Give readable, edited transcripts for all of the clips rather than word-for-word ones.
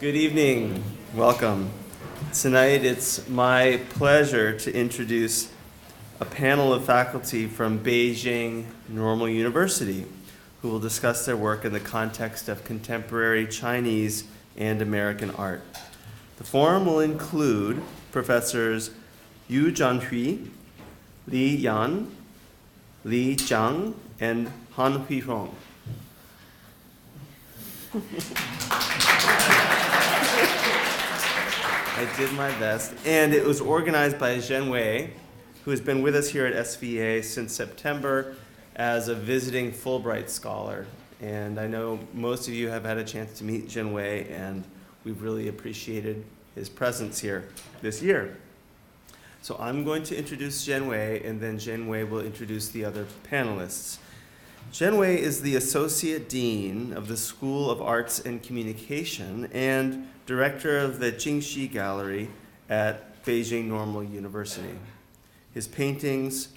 Good evening. Welcome. Tonight it's my pleasure to introduce a panel of faculty from Beijing Normal University who will discuss their work in the context of contemporary Chinese and American art. The forum will include Professors Yu Zhanhui, Li Yan, Li Zhang, and Han Huihong. I did my best. And it was organized by Zhen Wei, who has been with us here at SVA since September as a visiting Fulbright scholar. And I know most of you have had a chance to meet Zhen Wei, and we've really appreciated his presence here this year. So I'm going to introduce Zhen Wei, and then Zhen Wei will introduce the other panelists. Zhen Wei is the Associate Dean of the School of Arts and Communication and Director of the Jingxi Gallery at Beijing Normal University. His paintings,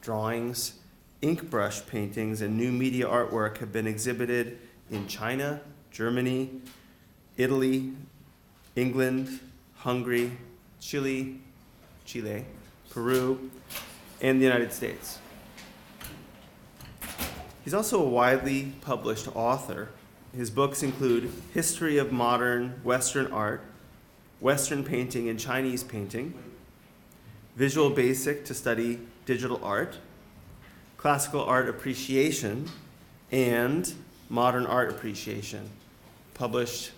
drawings, ink brush paintings, and new media artwork have been exhibited in China, Germany, Italy, England, Hungary, Chile, Peru, and the United States. He's also a widely published author. His books include History of Modern Western Art, Western Painting and Chinese Painting, Visual Basic to Study Digital Art, Classical Art Appreciation, and Modern Art Appreciation, published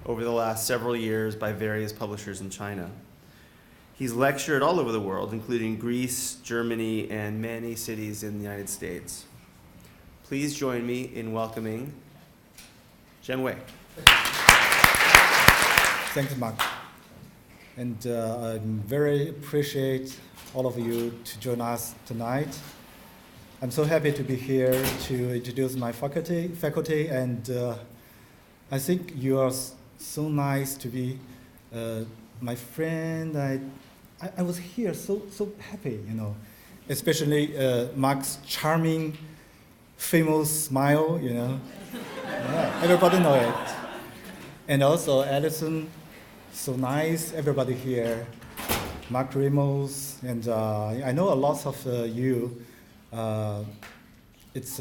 over the last several years by various publishers in China. He's lectured all over the world, including Greece, Germany, and many cities in the United States. Please join me in welcoming Zhen Wei. Thanks, Mark. And I very appreciate all of you to join us tonight. I'm so happy to be here to introduce my faculty, and I think you are so nice to be my friend. I was here so happy, especially Mark's charming, famous smile, Yeah, everybody know it. And also Alison, so nice, everybody here. Mark Ramos, and I know a lot of you. It's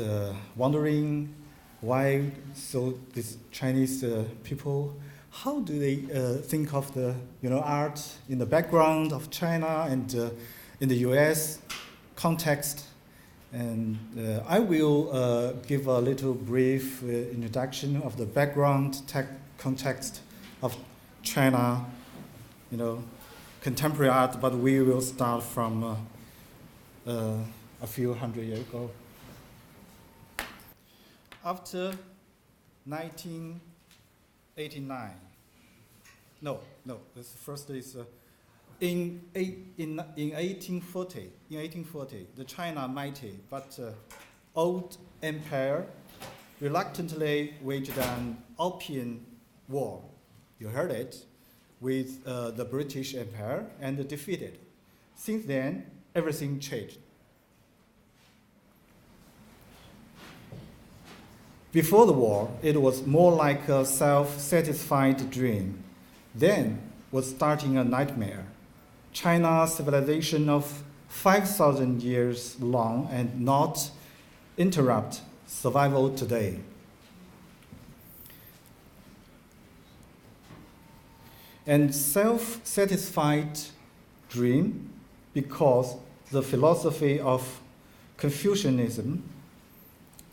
wondering why these Chinese people, how do they think of the art in the background of China and in the U.S. context? And I will give a little brief introduction of the background context of China, contemporary art, but we will start from a few hundred years ago. After 1989, this first is in 1840, the China mighty but old empire reluctantly waged an opium war. You heard it, with the British Empire and defeated. Since then, everything changed. Before the war, it was more like a self-satisfied dream. Then was starting a nightmare. China's civilization of 5,000 years long and not interrupt survival today. And self-satisfied dream because the philosophy of Confucianism,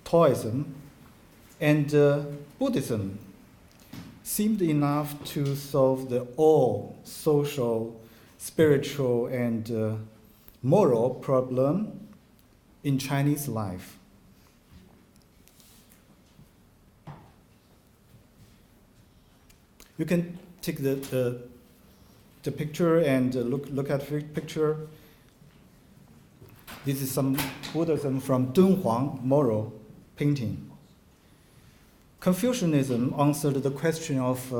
Taoism, and Buddhism seemed enough to solve all social, spiritual, and moral problem in Chinese life. You can take the picture and look at the picture. This is some Buddhism from Dunhuang moral painting. Confucianism answered the question of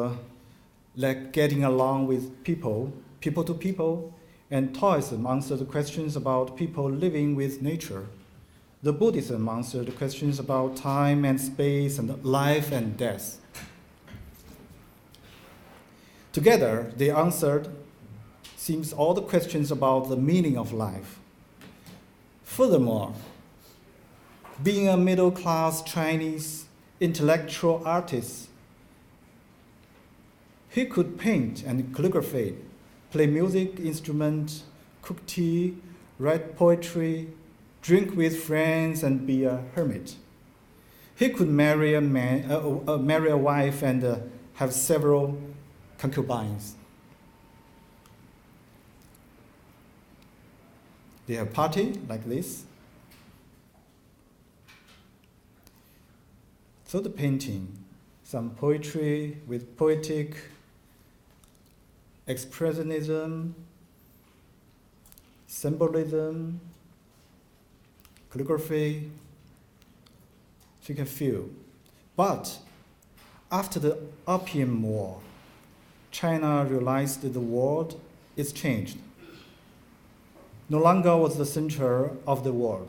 getting along with people to people, and Taoism answered the questions about people living with nature. The Buddhism answered the questions about time and space and life and death. Together, they answered seems all the questions about the meaning of life. Furthermore, being a middle-class Chinese intellectual artist, he could paint and calligraphy, play music instrument, cook tea, write poetry, drink with friends, and be a hermit. He could marry a wife and have several concubines. They have party like this. So the painting, some poetry with poetic expressionism, symbolism, calligraphy, you can feel. But after the Opium War, China realized that the world is changed. No longer was the center of the world.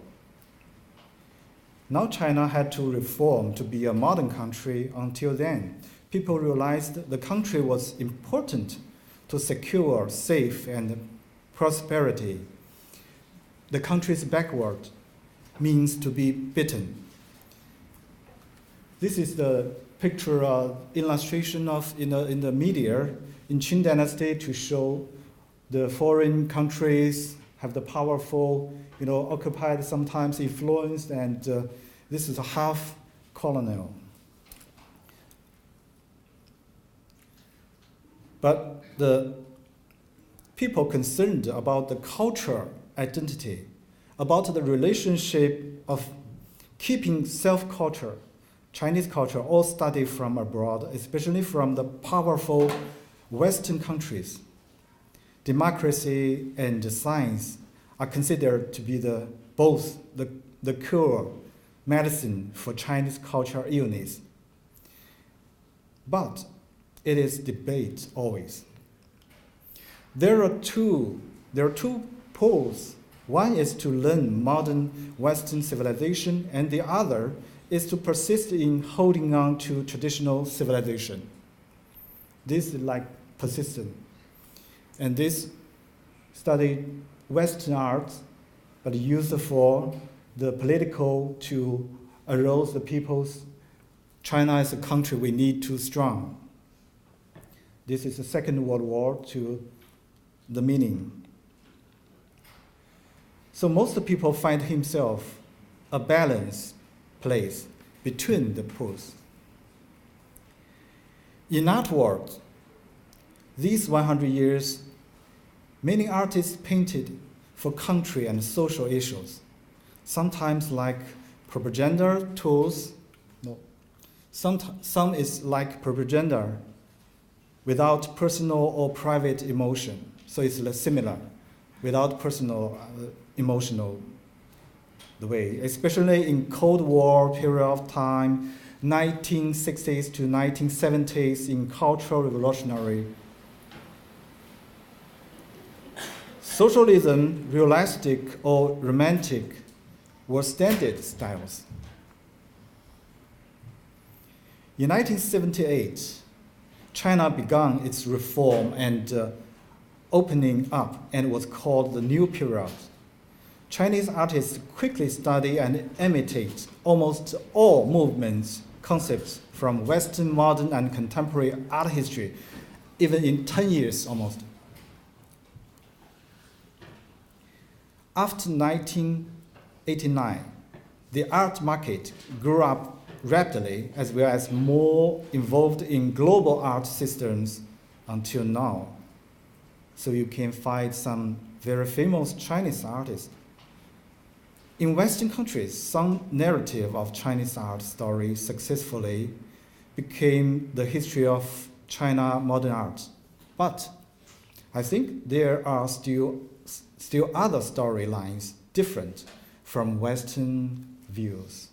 Now China had to reform to be a modern country. Until then, people realized the country was important to secure safe and prosperity. The country's backward means to be beaten. This is the picture illustration of in the media in Qing Dynasty to show the foreign countries have the powerful, occupied, sometimes influenced, and this is a half colonial. But the people concerned about the culture identity, about the relationship of keeping self-culture, Chinese culture, all studied from abroad, especially from the powerful Western countries. Democracy and science are considered to be both the cure medicine for Chinese cultural illness. But it is debate always. There are two poles. One is to learn modern Western civilization, and the other is to persist in holding on to traditional civilization. This is like persistent. And this studied Western arts, but used for the political to arouse the people's. China is a country we need to strong. This is the Second World War to the meaning. So most people find himself a balanced place between the poles. In artwork, these 100 years, many artists painted for country and social issues, sometimes like propaganda tools. No, some is like propaganda without personal or private emotion. So it's similar, without personal emotional the way, especially in Cold War period of time, 1960s to 1970s in Cultural Revolutionary. Socialism, realistic or romantic were standard styles. In 1978, China began its reform and opening up, and was called the New Period. Chinese artists quickly study and imitate almost all movements, concepts from Western, modern, and contemporary art history, even in 10 years almost. After 1989, the art market grew up rapidly, as well as more involved in global art systems until now. So you can find some very famous Chinese artists. In Western countries, some narrative of Chinese art story successfully became the history of China modern art. But I think there are still other storylines different from Western views.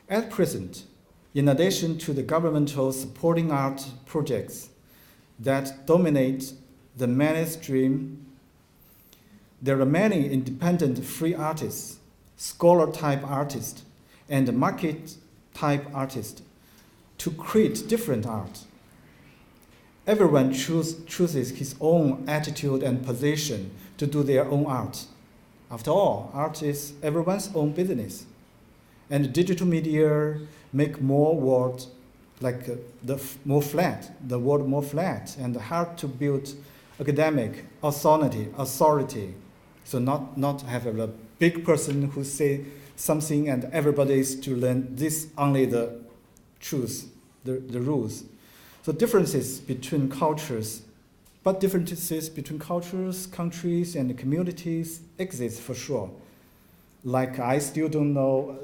At present, in addition to the governmental supporting art projects that dominate the mainstream, there are many independent free artists, scholar-type artists, and market-type artists to create different art. Everyone chooses his own attitude and position to do their own art. After all, art is everyone's own business. And digital media make more world more flat, the world more flat and hard to build academic authority. So not have a big person who say something and everybody is to learn this only the truth, the rules. So differences between cultures, but differences between cultures, countries, and communities exist for sure. Like I still don't know,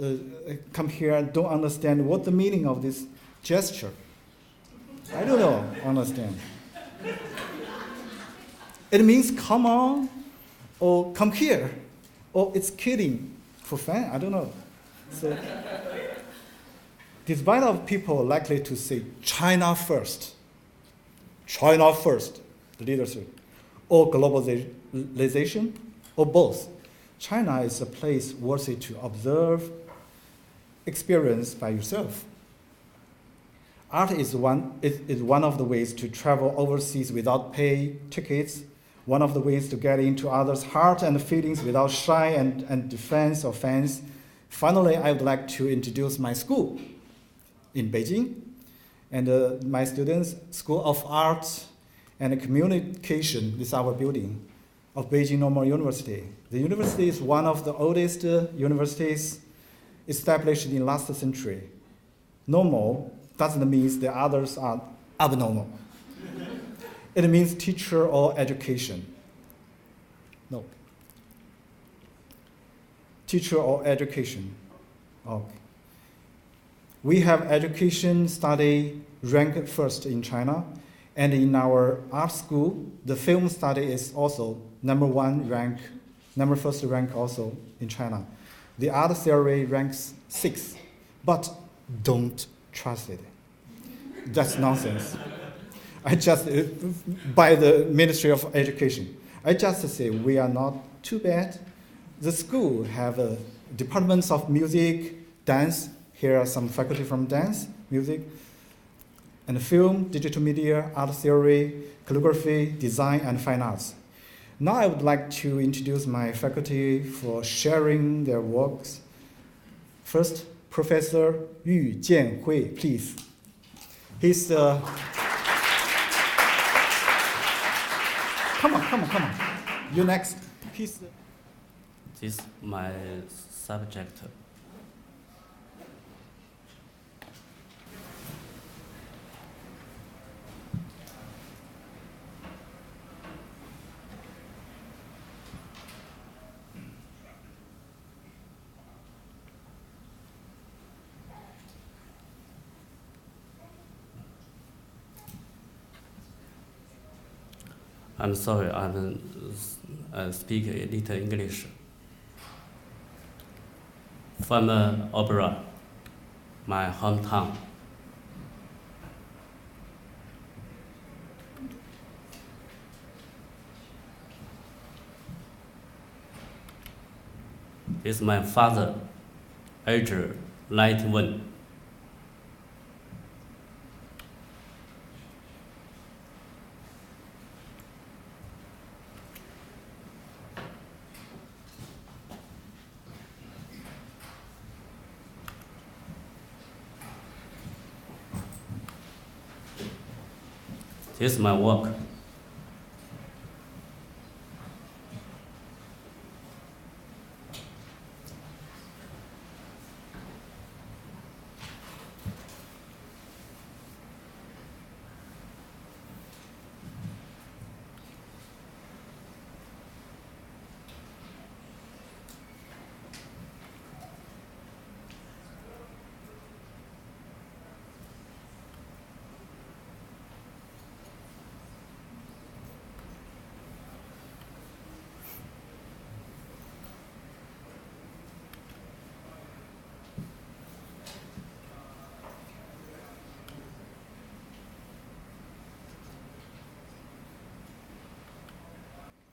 come here and don't understand what the meaning of this gesture. I don't know, understand. It means come on, or come here, or it's kidding for fun, I don't know. So, despite of people likely to say China first, the leadership, or globalization, or both, China is a place worthy to observe, experience by yourself. Art is one of the ways to travel overseas without pay tickets, one of the ways to get into others' heart and feelings without shy and defense or fence. Finally, I would like to introduce my school in Beijing, and my students, School of Art and Communication is our building of Beijing Normal University. The university is one of the oldest universities established in last century. Normal doesn't mean the others are abnormal. It means teacher or education. No. Teacher or education. Okay. We have education study ranked first in China, and in our art school, the film study is also number first rank also in China. The art theory ranks 6th, but don't trust it. That's nonsense. I just, by the Ministry of Education, I just say we are not too bad. The school have departments of music, dance. Here are some faculty from dance, music, and film, digital media, art theory, calligraphy, design, and fine arts. Now I would like to introduce my faculty for sharing their works. First, Professor Yu Jianhui, please. He's come on. You next. He's This is my subject. I'm sorry, I speak a little English. From Opera, my hometown. This is my father, age 91. This is my work.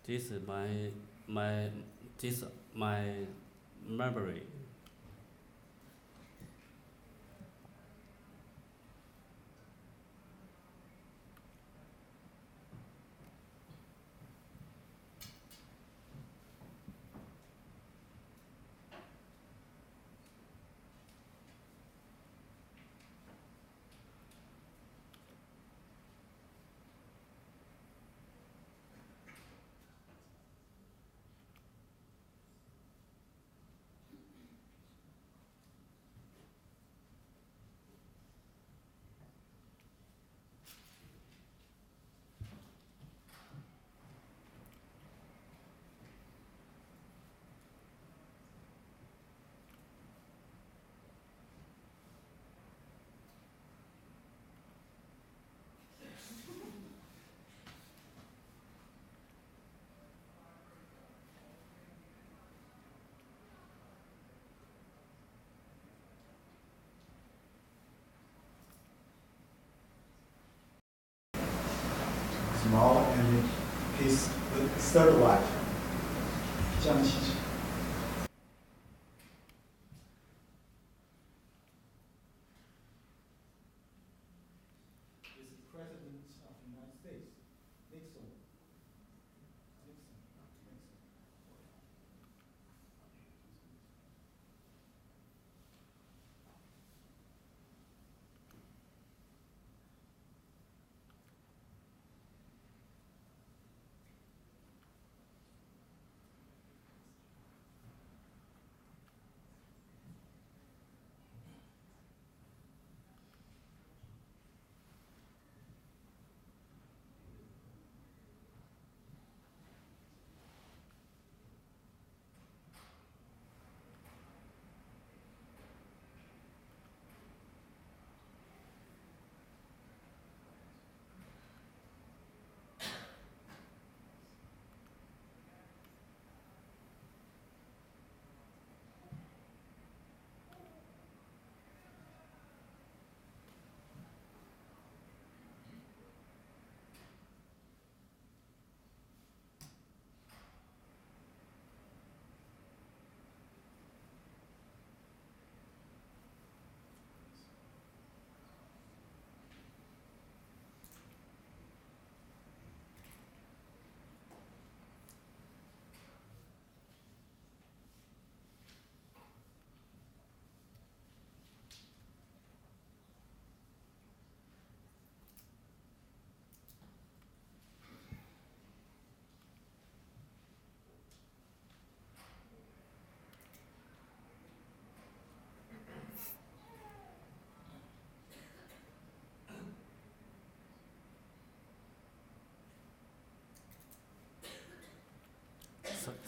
This is my memory. Mao and his third wife, Jiang Qixi. Is the President of the United States, Nixon.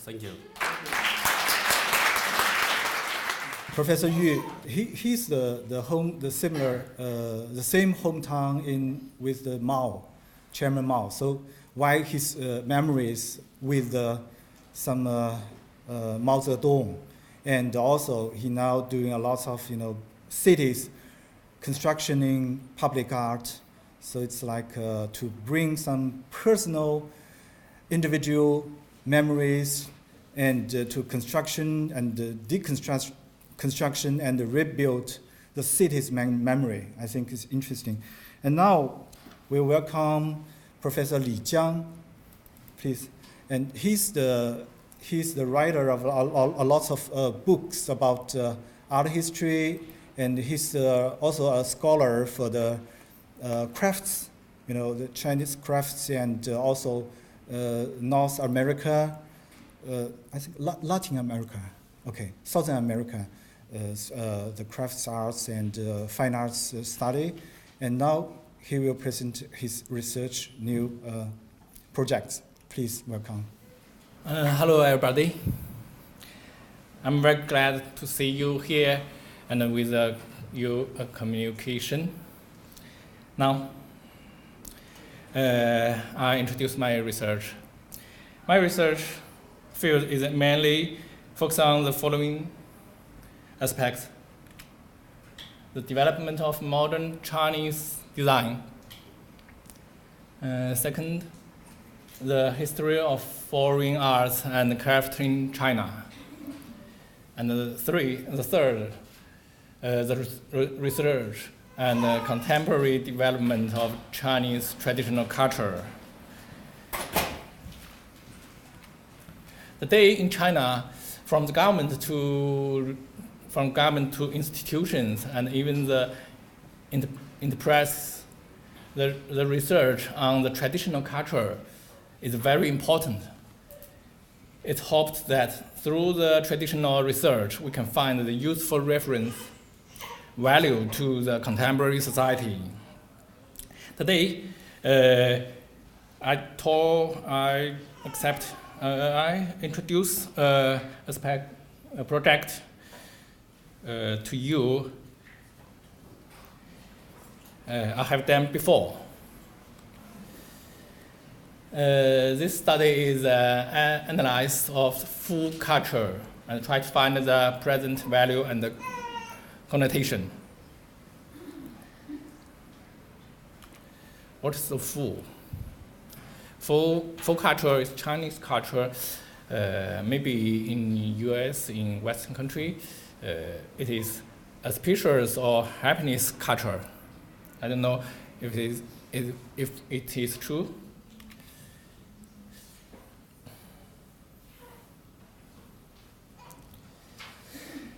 Thank you. Professor Yu, he's the same hometown with the Mao, Chairman Mao. So why his memories with some Mao Zedong, and also he now doing a lot of cities constructioning public art. So it's like to bring some personal, individual memories and to construction and construction and rebuild the city's memory. I think it's interesting. And now we welcome Professor Li Jiang, please. And he's the writer of a lot of books about art history, and he's also a scholar for the crafts, the Chinese crafts, and also North America, I think Latin America, Southern America, the crafts arts and fine arts study. And now he will present his research new projects. Please welcome. Hello, everybody. I'm very glad to see you here and with your communication. Now, I introduce my research. My research field is mainly focused on the following aspects: the development of modern Chinese design. Second, the history of foreign arts and craft in China. And the third, the research and contemporary development of Chinese traditional culture. The day in China, from government to institutions, and even in the press, the research on the traditional culture is very important. It's hoped that through the traditional research, we can find the useful reference value to the contemporary society. Today, I introduce a project to you. I have done before. This study is an analysis of food culture and try to find the present value and the connotation. What is the food? Fu culture is Chinese culture. Maybe in U.S., in Western country, it is auspicious or happiness culture. I don't know if it is true.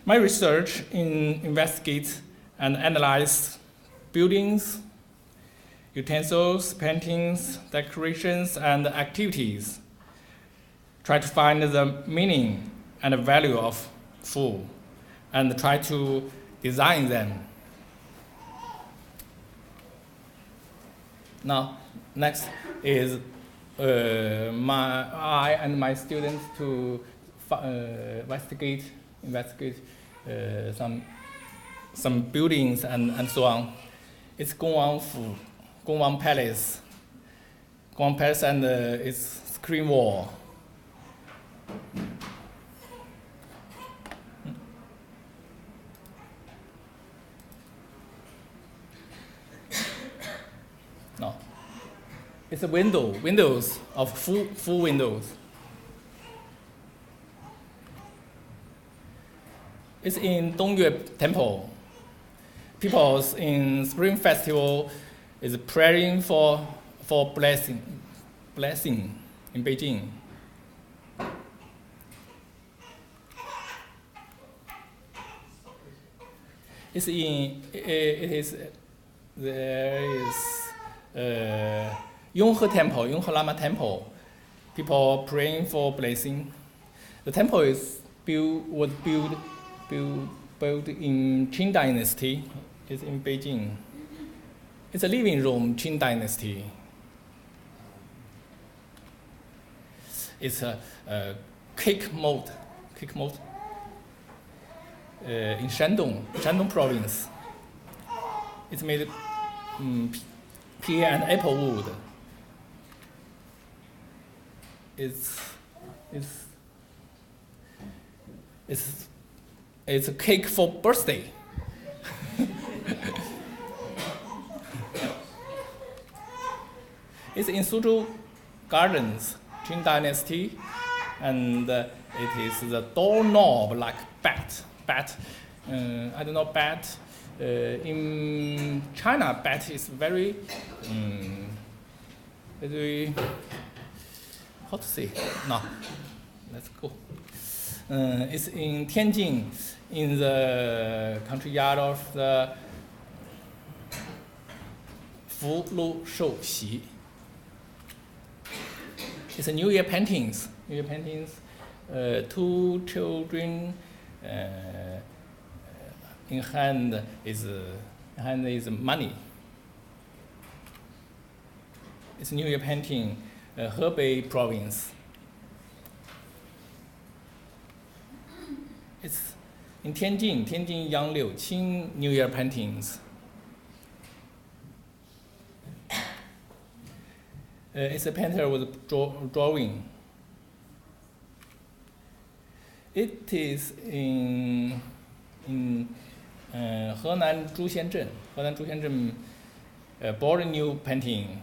My research investigates and analyzes buildings, utensils, paintings, decorations, and activities. Try to find the meaning and the value of food, and try to design them. Now, next is I and my students to investigate some buildings and so on. It's Gongwang Palace. Gongwang Palace and its screen wall. No, it's a windows of full windows. It's in Dongyue Temple. People in Spring Festival is praying for blessing in Beijing. There is Yonghe Temple, Yonghe Lama Temple. People praying for blessing. The temple was built in Qing Dynasty. It's in Beijing. It's a living room, Qing Dynasty. It's a cake mold in Shandong province. It's made pear and apple wood. It's a cake for birthday. It's in Suzhou Gardens, Qing Dynasty, and it is the doorknob like bat. I don't know bat. In China, bat is very, how to say? No, let's go. It's in Tianjin, in the country yard of the Fu Lu Shou Xi. It's a New Year paintings. Two children in hand is money. It's New Year painting, Hebei province. It's in Tianjin Yang Liu Qing New Year paintings. It's a painter with drawing. It is in Henan Zhuxianzhen, born new painting.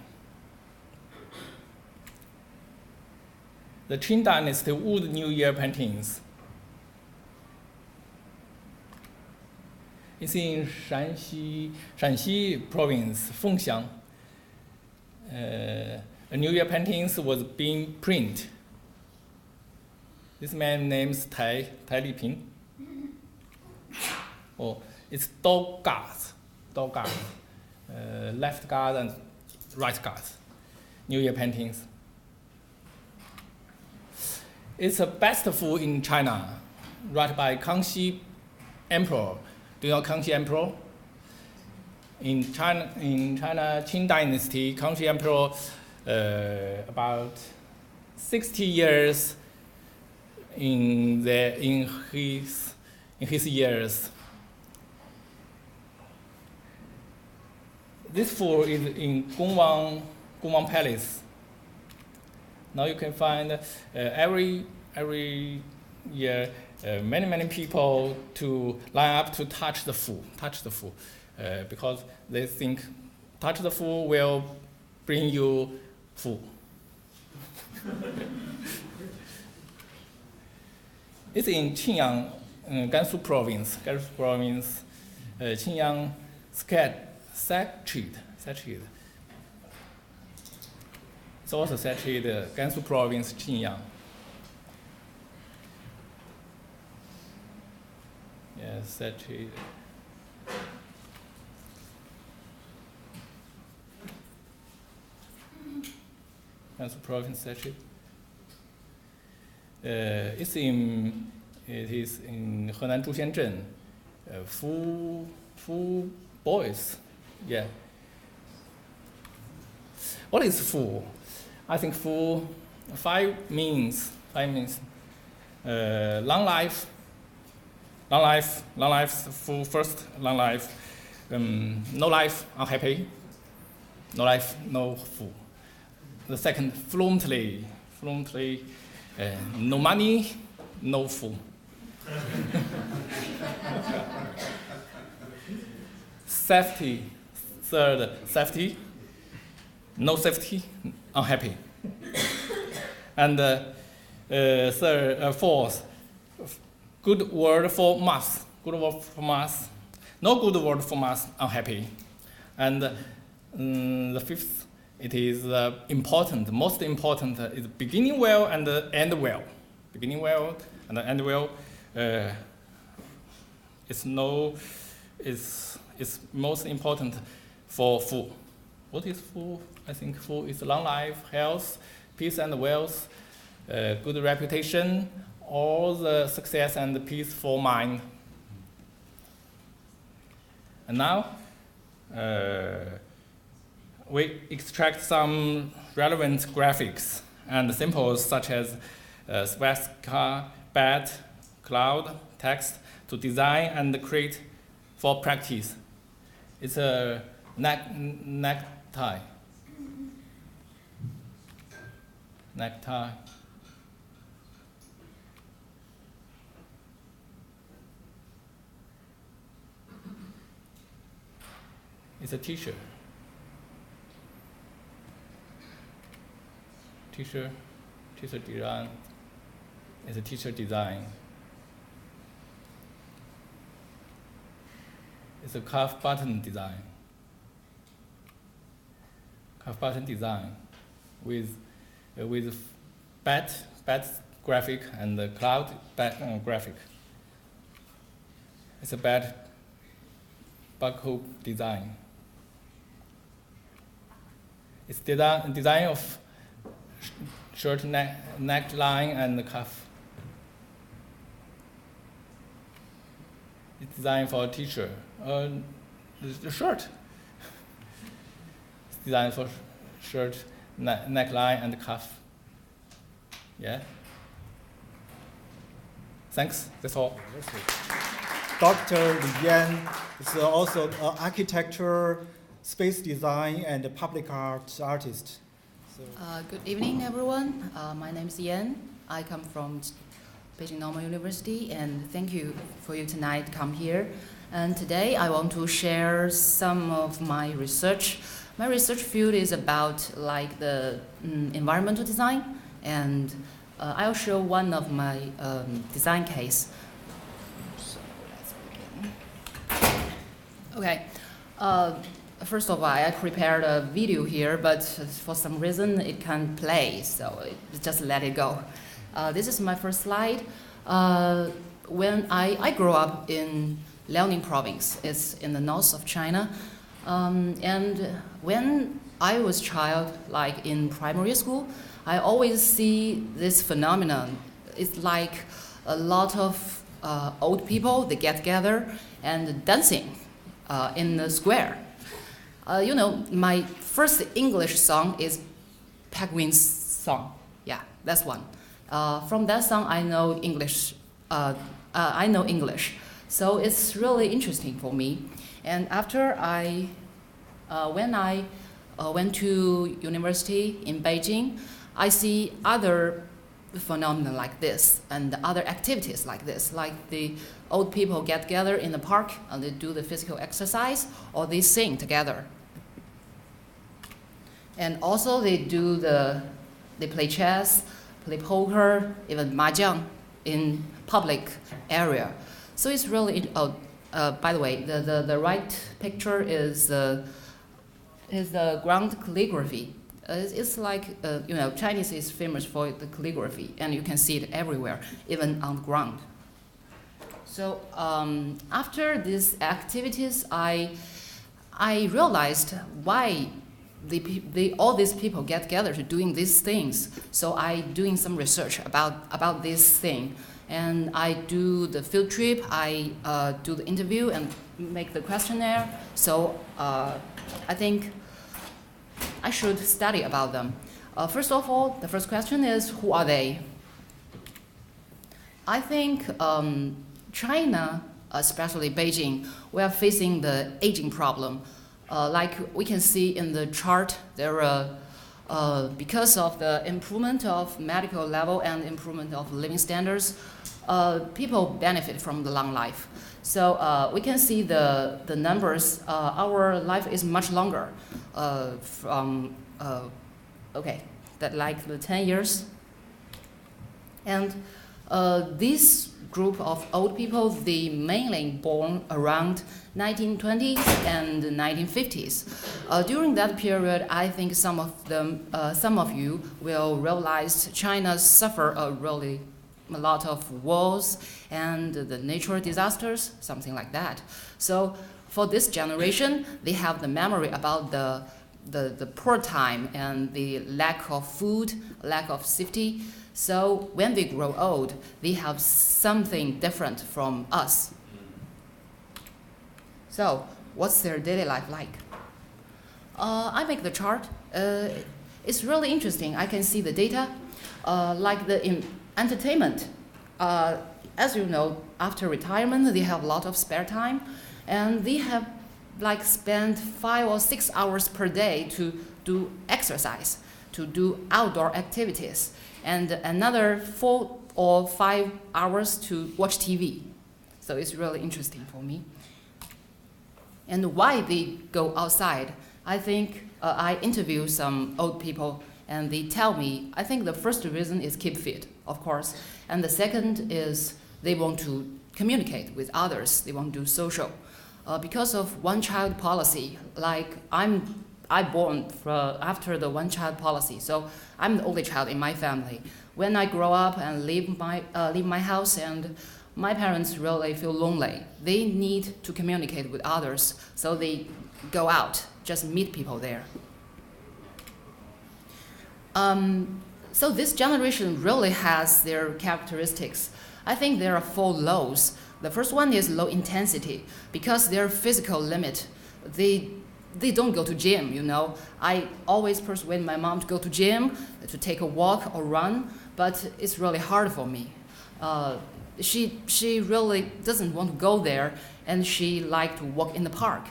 The Qing Dynasty wood New Year paintings. It's in Shanxi province, Fengxiang. A New Year paintings was being printed. This man names Tai Liping. Oh, it's dog guards, left guard and right guard. New Year paintings. It's a best food in China, right by Kangxi Emperor. Do you know Kangxi Emperor? In China, Qing Dynasty, Kangxi Emperor, about 60 years in his years. This food is in Gongwang Palace. Now you can find every year many people to line up to touch the food, because they think touch the food will bring you food. It's in Qingyang, Gansu province. Qingyang Satchid. It's also Satchid, Gansu province, Qingyang. Yes, Satchid. Gansu province, Satchid. It is in Henan Zhuxianzhen, Fu boys, yeah. What is Fu? I think Fu, five means long life, Fu first, long life, no life, unhappy, no life, no Fu. The second, fluently, no money, no Fu. Safety, third, safety, no safety, unhappy. And fourth, good word for mass, no good word for mass, unhappy. And the fifth, it is most important is beginning well and end well. Beginning well and end well. It's most important for Fu. What is Fu? I think Fu is long life, health, peace and wealth, good reputation, all the success and peaceful mind. And now, we extract some relevant graphics and symbols such as swastika, bat, cloud, text to design and create for practice. It's a necktie. It's a t-shirt. T-shirt design. It's a t-shirt design. It's a cuff button design. With bat graphic and the cloud graphic. It's a bat buckle design. It's design of shirt neckline and the cuff. It's designed for a teacher. The shirt. It's designed for shirt, neckline, and cuff. Yeah. Thanks. That's all. Dr. Li Yan is also an architecture, space design, and public art artist. Good evening, everyone. My name is Yan. I come from Beijing Normal University, and thank you for you tonight to come here. And today I want to share some of my research. My research field is about like the environmental design, and I'll show one of my design case. So let's begin. Okay. First of all, I prepared a video here, but for some reason it can't play, so just let it go. This is my first slide. When I grew up in Liaoning province, it's in the north of China, and when I was a child, like in primary school, I always see this phenomenon. It's like a lot of old people, they get together and dancing in the square. You know, my first English song is Penguin's song. Yeah, that's one. From that song, I know English. So it's really interesting for me. And after when I went to university in Beijing, I see other phenomena like this and other activities like this, like the old people get together in the park and they do the physical exercise or they sing together. And also they do the They play chess, play poker, even mahjong in public area. So it's really, by the way, the right picture is the ground calligraphy. It's like, Chinese is famous for the calligraphy, and you can see it everywhere, even on the ground. So after these activities, I realized why all these people get together to doing these things. So I doing some research about this thing, and I do the field trip. I do the interview and make the questionnaire. So I think I should study about them. First of all, the first question is, who are they? I think China, especially Beijing, we are facing the aging problem. Like we can see in the chart, there are, because of the improvement of medical level and improvement of living standards, people benefit from the long life. So we can see the numbers. Our life is much longer from, that like the 10 years. And this group of old people, they mainly born around 1920s and 1950s. During that period, I think some of you will realize China suffered a lot of wars and the natural disasters, something like that. So for this generation, they have the memory about the poor time and the lack of food, lack of safety. So when they grow old, they have something different from us. So what's their daily life like? I make the chart. It's really interesting. I can see the data, like the entertainment. As you know, after retirement, they have a lot of spare time, and they have like spend 5 or 6 hours per day to do exercise, to do outdoor activities, and another 4 or 5 hours to watch TV. So it's really interesting for me. And why they go outside? I think I interview some old people, and they tell me, I think the first reason is keep fit, of course, and the second is they want to communicate with others. They want to do social. Because of one-child policy, like I born after the one-child policy, so I'm the only child in my family. When I grow up and leave my house, and my parents really feel lonely. They need to communicate with others, so they go out, just meet people there. So this generation really has their characteristics. I think there are 4 lows. The first one is low intensity, because their physical limit. They don't go to gym, you know. I always persuade my mom to go to gym, to take a walk or run, but it's really hard for me. She really doesn't want to go there, and she likes to walk in the park.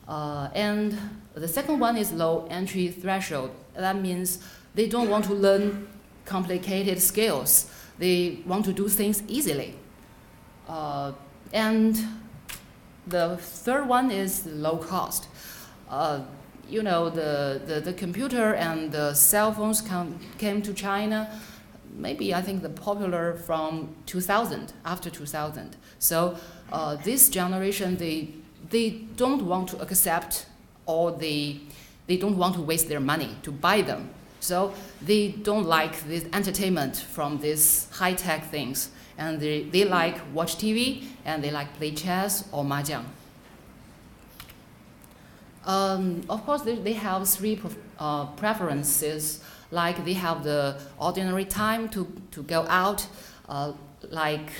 And the second one is low entry threshold. That means they don't want to learn complicated skills. They want to do things easily. And the third one is low cost. You know, the computer and the cell phones came to China. Maybe I think the popular from 2000, after 2000. So this generation, they don't want to accept, or they don't want to waste their money to buy them. So they don't like this entertainment from these high-tech things. And they like watch TV, and they like play chess or mahjong. Of course, they have 3 preferences. Like they have the ordinary time to go out, like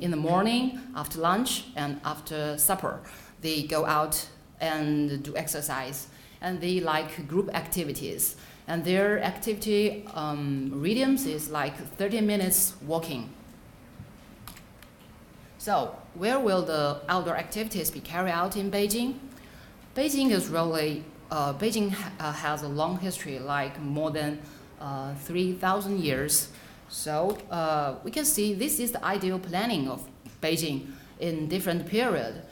in the morning, after lunch, and after supper. They go out and do exercise. And they like group activities. And their activity rhythms is like 30 minutes walking. So where will the outdoor activities be carried out in Beijing? Beijing is really, Beijing has a long history, like more than 3,000 years. So we can see this is the ideal planning of Beijing in different period.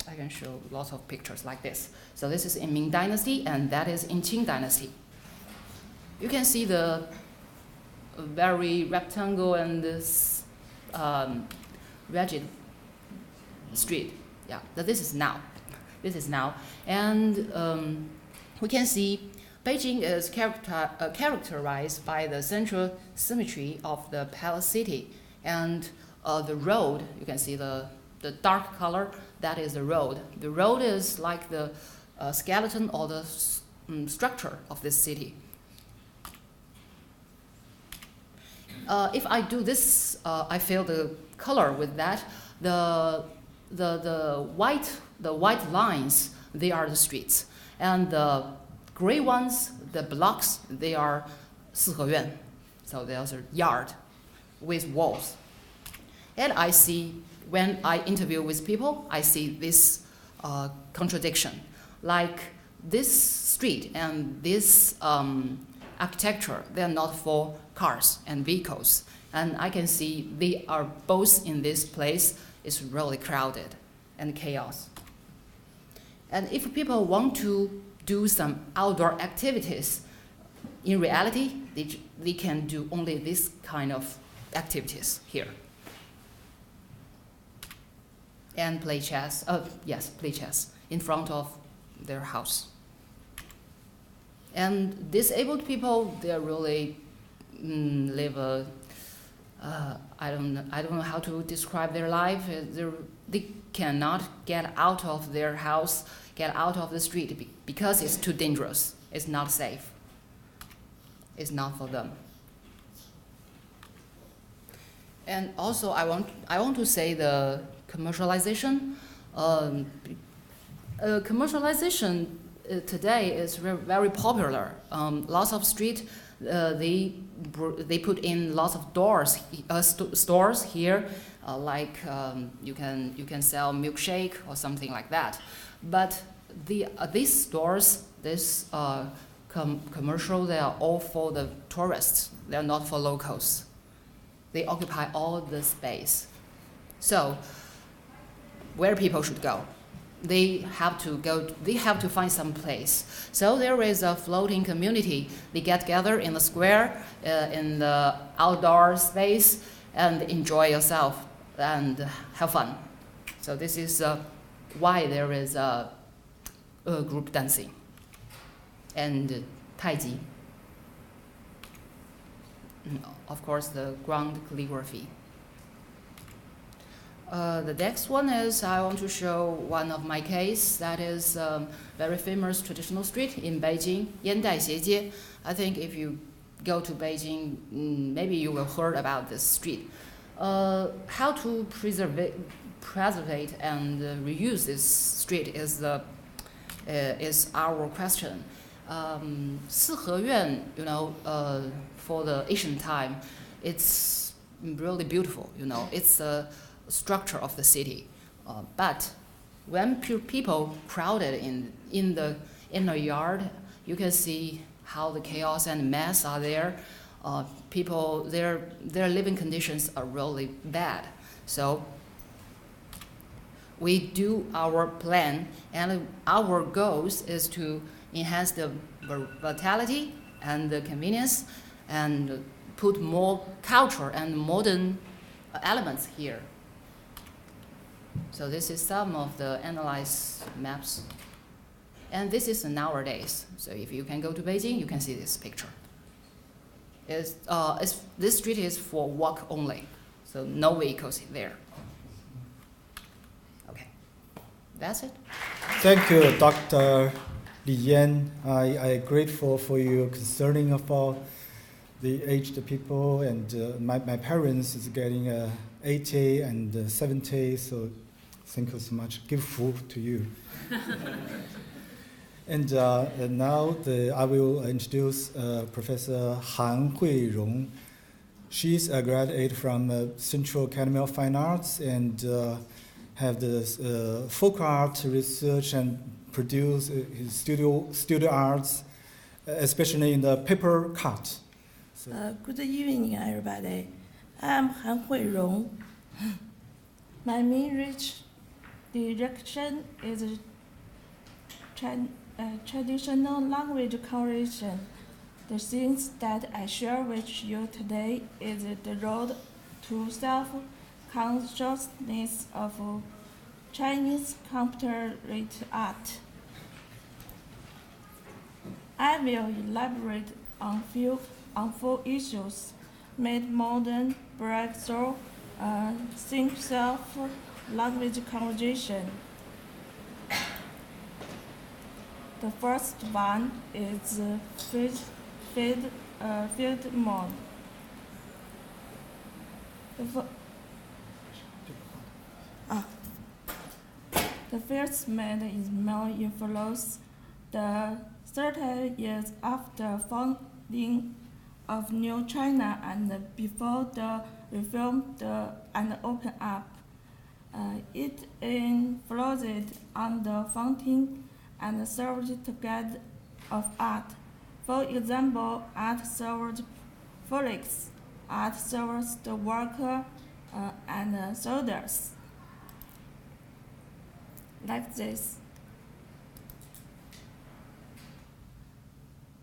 I can show lots of pictures like this. So this is in Ming Dynasty, and that is in Qing Dynasty. You can see the very rectangle and this rigid street. Yeah, but this is now. This is now. And we can see Beijing is characterized by the central symmetry of the palace city. And the road, you can see the dark color, that is the road. The road is like the skeleton or the structure of this city. If I do this, I fill the color with that. The white lines, they are the streets, and the gray ones, the blocks, they are 四合院. So there's a yard with walls. And I see, when I interview with people, I see this contradiction. Like this street and this architecture, they're not for cars and vehicles. And I can see they are both in this place. It's really crowded and chaos. And if people want to do some outdoor activities, in reality, they can do only this kind of activities here. And play chess, play chess in front of their house. And disabled people, they really live a, I don't know how to describe their life. They cannot get out of their house, get out of the street because it's too dangerous. It's not safe. It's not for them. And also, I want to say the commercialization. Commercialization today is very popular. Lots of street, they put in lots of stores here, like you can sell milkshake or something like that. But these stores, this commercial, they are all for the tourists. They are not for locals. They occupy all the space. So where people should go? They have to find some place. So there is a floating community. They get together in the square, in the outdoor space, and enjoy yourself and have fun. So this is why there is a group dancing and Tai Chi. Of course, the ground calligraphy. The next one is I want to show one of my case that is very famous traditional street in Beijing, Yandaixie. I think if you go to Beijing, maybe you will heard about this street. How to preserve and reuse this street is our question. 四合院, for the ancient time, it's really beautiful. It's a structure of the city, but when people crowded in the inner yard, you can see how the chaos and mess are there. People, their living conditions are really bad. So we do our plan, and our goals is to enhance the vitality and the convenience, and put more culture and modern elements here. So this is some of the analyzed maps. And this is nowadays. So if you can go to Beijing, you can see this picture. This street is for walk only, so no vehicles there. Okay, that's it. Thank you, Dr. Li Yan. I am grateful for you concerning about the aged people, and my parents is getting 80 and 70, so thank you so much. Give food to you. And now I will introduce Professor Han Huirong. She's a graduate from Central Academy of Fine Arts and have the folk art research and produce his studio arts, especially in the paper cut. So. Good evening, everybody. I'm Han Huirong. My main direction is traditional language conversation. The things that I share with you today is the road to self-consciousness of Chinese contemporary art. I will elaborate on four issues: made modern breakthrough, think self, language conversation. The first one is field mode. The first mode is more influence. The 30 years after founding of New China and before the reform and open up, it influenced on the founding and served together of art. For example, art served Felix, art serves the worker and soldiers. Like this.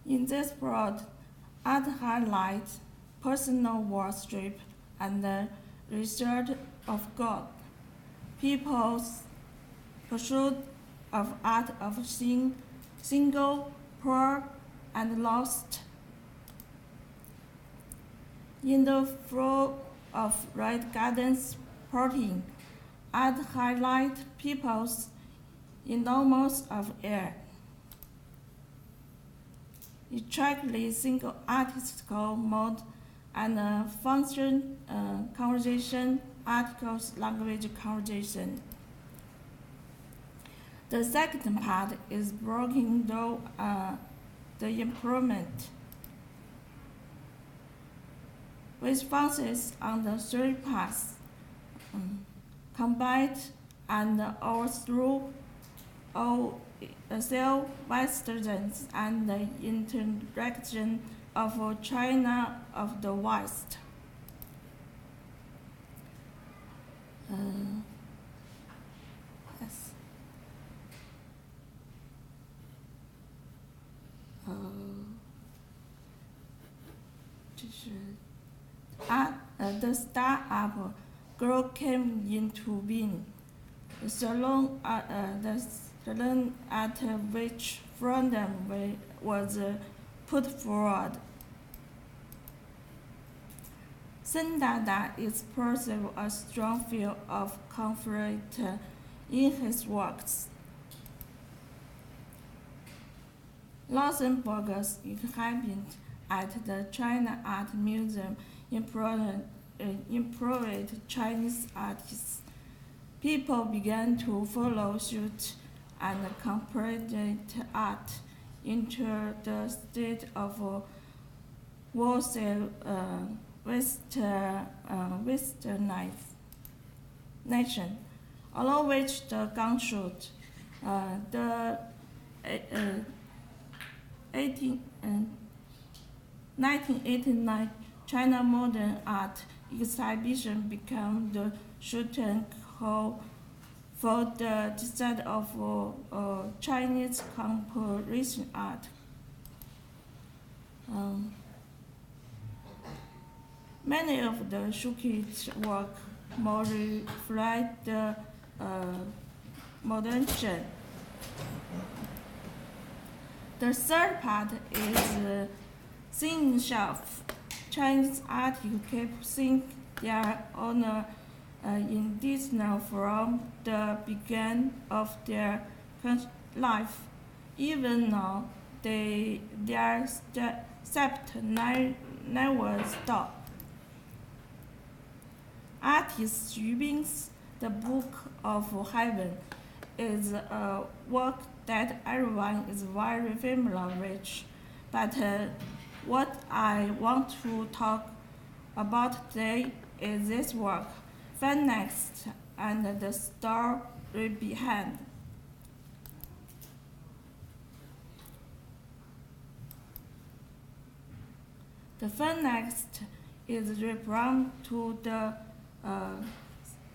In this plot, art highlights personal worship and the research of God. People's pursuit of art of single, poor, and lost. In the flow of Red Gardens plotting, art highlights people's enormous of air. Exactly single artistical mode and function conversation, articles, language conversation. The second part is breaking down the improvement, which focuses on the three parts, combined and overthrow all self-westerns and the interaction of China of the West. Yes. The startup girl came into being. The salon at which freedom was put forward. Sendada expresses a strong feel of conflict in his works. Luxembourg's exhibit at the China Art Museum improved Chinese artists. People began to follow suit and incorporate art into the state of westernization, along which the gunshot, the 1989 China Modern Art exhibition became the shooting hall for the design of Chinese composition art. Many of the Shuki's work more reflect the modern trend. The third part is seeing shelf. Chinese artists keep seeing their owner indigenous from the beginning of their life. Even now, their steps never stop. Artist Xu Bing's The Book of Heaven is a work that everyone is very familiar with, but what I want to talk about today is this work, Phoenix, and the story behind. The Phoenix is referring to the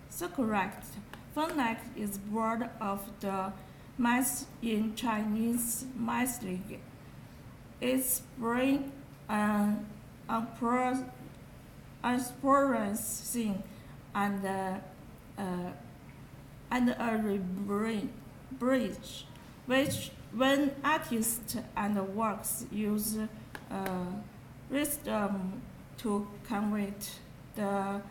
Socrates Phonics is word of the math in Chinese math league. It's bring an thing and a bridge, which when artists and works use wisdom to convert the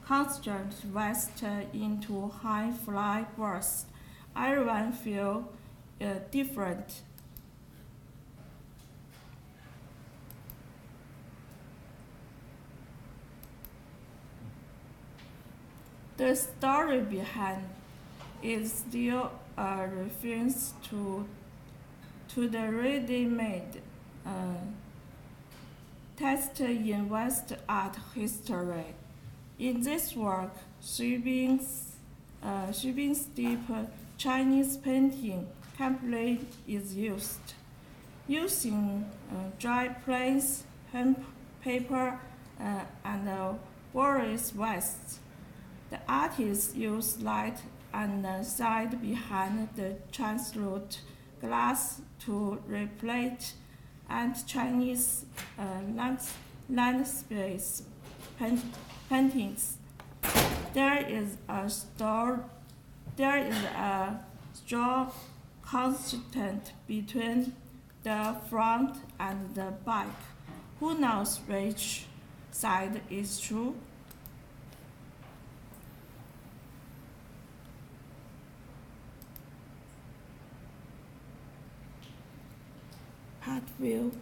constant west into high fly bursts, everyone feel different. The story behind is still a reference to the ready-made text in West art history. In this work, Xu Bing's deep Chinese painting template is used. Using dry plains, hemp paper, and Boris West, the artist used light and shade behind the translucent glass to replete and Chinese landscape paintings. There is a strong constant between the front and the back. Who knows which side is true? Part view.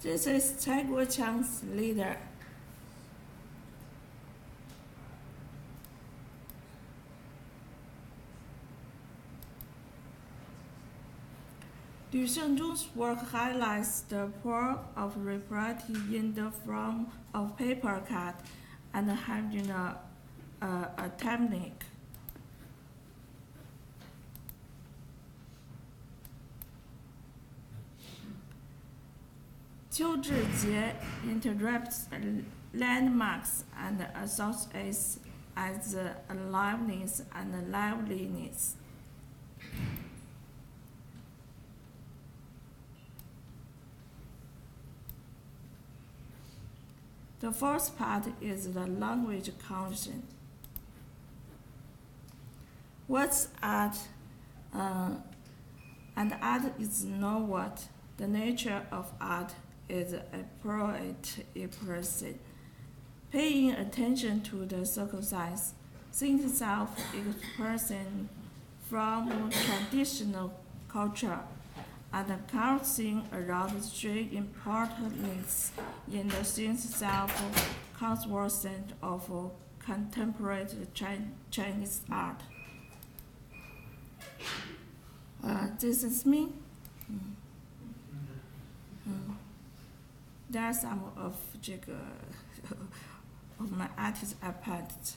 This is Cai Guoqiang's leader. Liu Shengzhong's work highlights the power of reproducing in the form of paper cut and having a technique. Qiu Zhijie interrupts landmarks and associates as aliveness and liveliness. The first part is the language condition. What's art? And art is not what. The nature of art is a poet, a person. Paying attention to the circle size, seeing self-expression from traditional culture, and carrying around the three importance in the sense self-consciousness of contemporary Chinese art. This is me. There are some of my artist apparatus.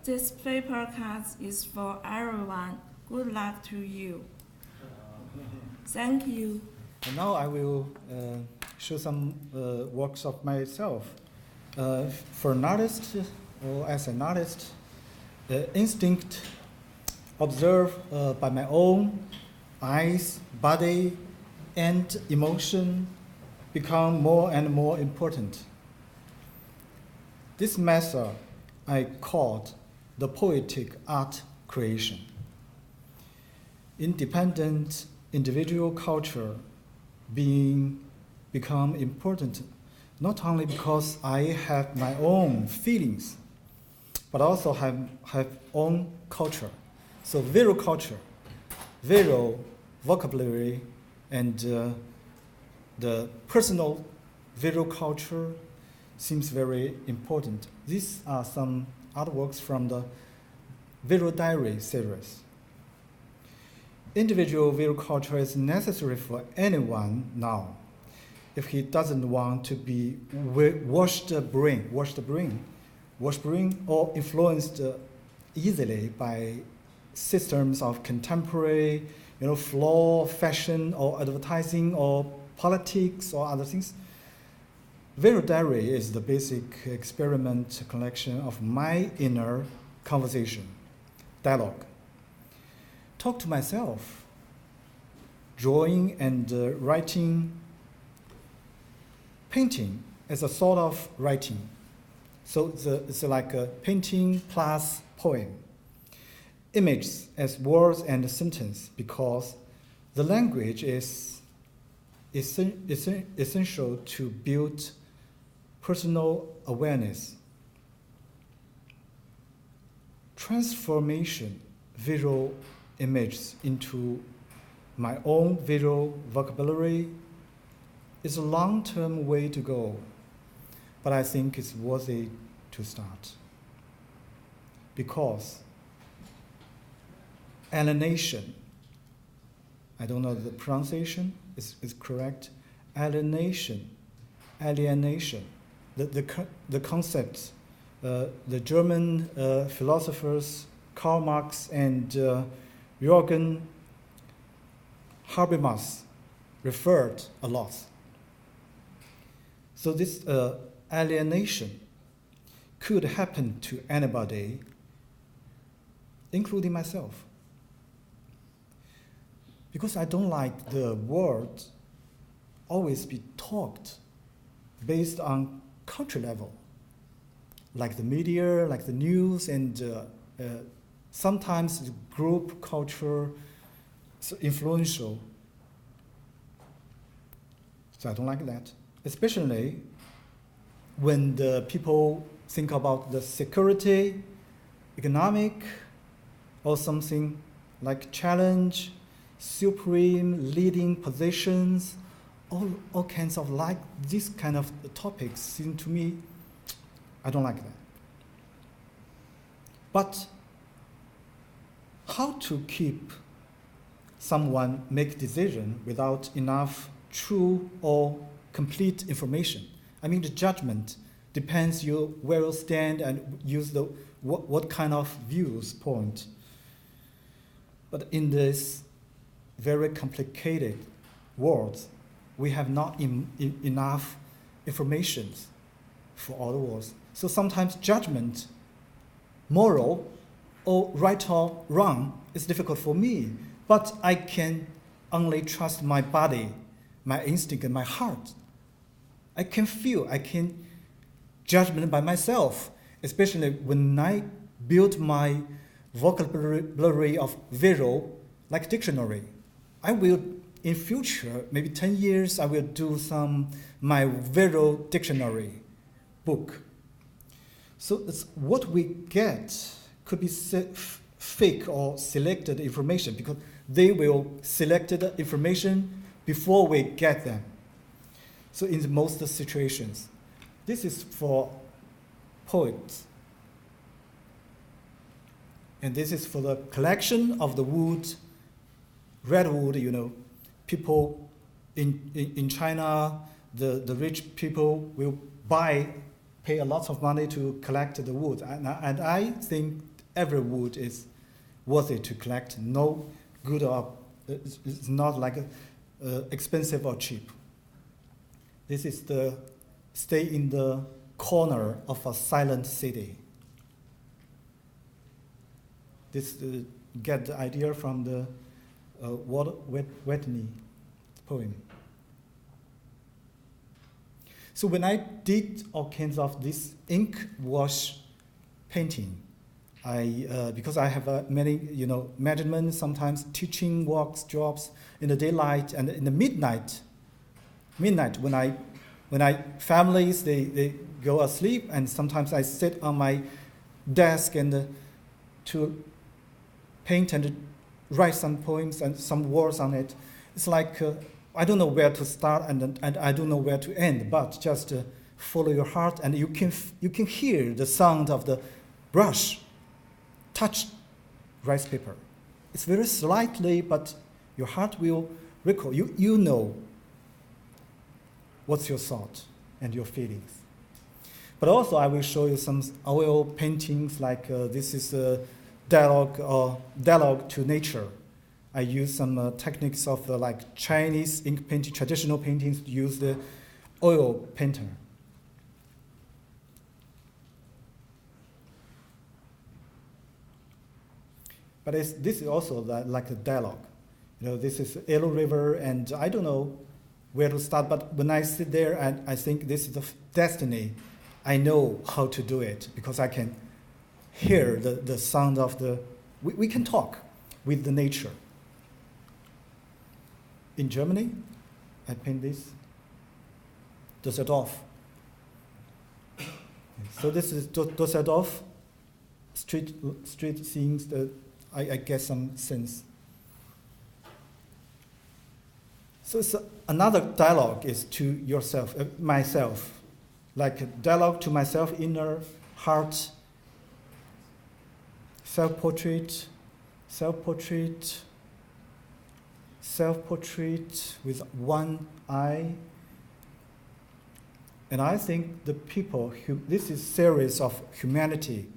This paper card is for everyone. Good luck to you. Thank you. And now I will show some works of myself. For an artist, or as an artist, instinct, observe by my own eyes, body, and emotion become more and more important. This method I called the poetic art creation. Independent individual culture become important not only because I have my own feelings, but also have own culture. So visual culture, visual vocabulary, and the personal visual culture seems very important. These are some artworks from the Visual Diary series. Individual visual culture is necessary for anyone now. If he doesn't want to be washed brain, worshipping or influenced easily by systems of contemporary, flow, fashion, or advertising, or politics, or other things. Vero Diary is the basic experiment collection of my inner conversation, dialogue. Talk to myself, drawing and writing, painting as a sort of writing. So it's like a painting plus poem. Images as words and sentence, because the language is essential to build personal awareness. Transformation visual images into my own visual vocabulary is a long-term way to go, but I think it's worthy to start. Because alienation, I don't know the pronunciation is correct, alienation, the concept, the German philosophers Karl Marx and Jürgen Habermas referred a lot. So this alienation could happen to anybody, including myself. Because I don't like the word always be talked based on country level, like the media, like the news, and sometimes group culture is influential. So I don't like that, especially when the people think about the security, economic, or something like challenge, supreme leading positions, all kinds of like this kind of topics seem to me, I don't like that. But how to keep someone make decision without enough true or complete information? I mean, the judgment depends you where you stand and use the what kind of views point. But in this very complicated world, we have not enough information for all the words. So sometimes judgment, moral, or right or wrong is difficult for me. But I can only trust my body, my instinct, and my heart. I can feel, I can judgment by myself, especially when I build my vocabulary of visual, like dictionary. I will, in future, maybe 10 years, I will do my visual dictionary book. So it's what we get could be fake or selected information, because they will select the information before we get them. So in most situations, this is for poets. And this is for the collection of the wood, redwood, people in China, the rich people will pay a lot of money to collect the wood. And I think every wood is worthy to collect. No good or it's not like expensive or cheap. This is the stay in the corner of a silent city. This get the idea from the Whitney poem. So when I did all kinds of this ink wash painting, because I have many management, sometimes teaching works, jobs in the daylight and in the midnight when families they go asleep, and sometimes I sit on my desk and to paint and write some poems and some words on it. It's like I don't know where to start and I don't know where to end, but just follow your heart, and you can hear the sound of the brush touch rice paper. It's very slightly, but your heart will recall. You know what's your thought and your feelings. But also I will show you some oil paintings like this is a dialogue to nature. I use some techniques of like Chinese ink painting, traditional paintings to use the oil painter. But this is also like a dialogue. You know, this is Yellow River, and I don't know where to start, but when I sit there, and I think this is the destiny. I know how to do it because I can hear the sound of the, we can talk with the nature. In Germany, I paint this, Düsseldorf. So this is Düsseldorf, street scenes that I get some sense. So it's another dialogue is to yourself, myself, like a dialogue to myself, inner heart, self-portrait, self-portrait, self-portrait with one eye. And I think the people, this is series of humanity.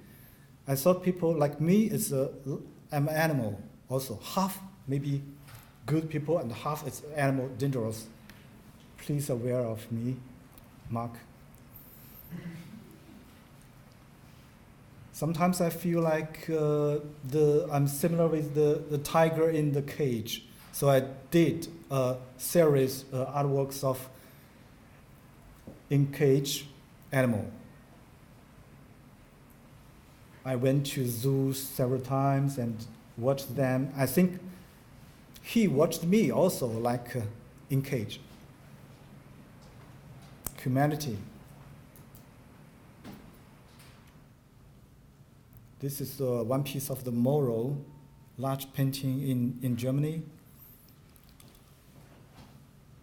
I thought people like me I'm an animal also, half maybe good people and half is animal dangerous. Please aware of me, Mark. Sometimes I feel like I'm similar with the tiger in the cage. So I did a series artworks of in cage animal. I went to zoos several times and watched them. I think he watched me also like in cage. Humanity. This is one piece of the Moro, large painting in Germany.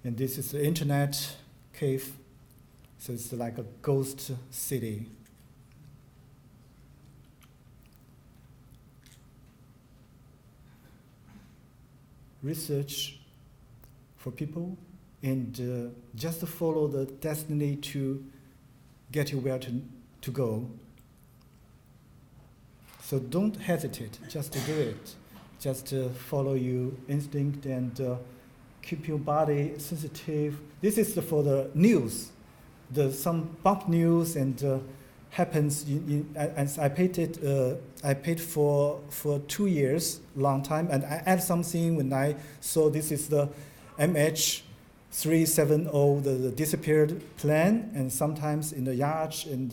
And this is the internet cave. So it's like a ghost city. Research for people and just to follow the destiny to get you where to go. So don't hesitate, just to do it. Just follow your instinct and keep your body sensitive. This is for the news. Some bump news and happens as I paid for 2 years, long time, and I add something when I saw this is the MH370, the disappeared plane, and sometimes in the yacht and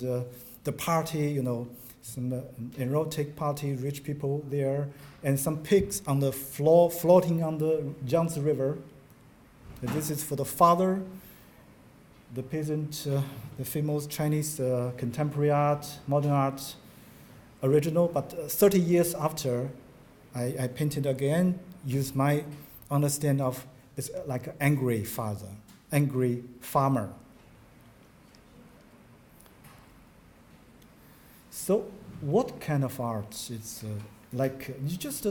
the party, you know, some erotic party, rich people there, and some pigs on the floor floating on the Yangtze River. And this is for the father, the peasant, the famous Chinese contemporary art, modern art, original. But 30 years after, I painted again, used my understanding of it's like an angry father, angry farmer. So what kind of art? It's like you just